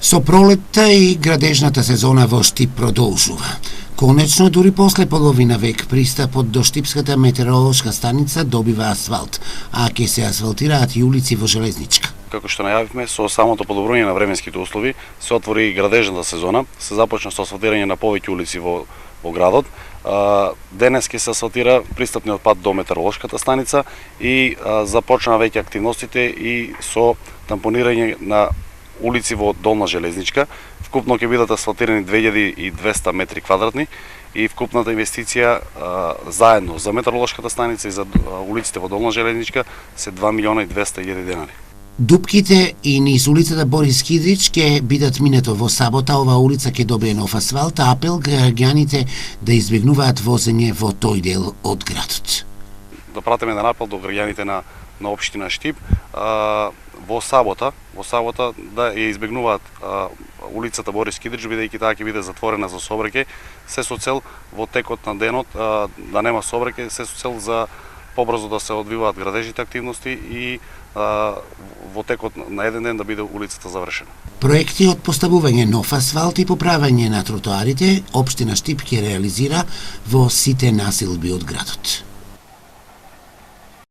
Со пролетта и градежната сезона во Штип продолжува. Конечно, дури после половина век, пристапот до Штипската метеоролошка станица добива асфалт, а ќе се асфалтираат и улици во Железничка. Како што најавивме, со самото подобрување на временските услови, се отвори и градежната сезона, се започна со асфалтирање на повеќе улици во градот. Денес ќе се асфалтира пристапниот пат до метеоролошката станица и започна веќе активностите и со тампонирање на улици во Долна Железничка. Вкупно ќе бидат асфалтирани 2200 метри квадратни и вкупната инвестиција заедно за метеоролошката станица и за улиците во Долна Железничка се 2.200.000 денари. Дупките и низ улицата Борис Кидрич ќе бидат минато во сабота. Оваа улица ќе добие нов асфалт, а апел граѓаните да избегнуваат возење во тој дел од градот. Да пратиме еден апел до граѓаните на општина Штип, во сабота да ја избегнуваат улицата Борис Кидрич, бидејќи таа ќе биде затворена за сообраќај, се со цел во текот на денот да нема сообраќај, се со цел за побрзо да се одвиваат градежните активности и во текот на еден ден да биде улицата завршена. Проекти од поставување нов асфалт и поправање на тротоарите, општина Штип ќе реализира во сите населби од градот.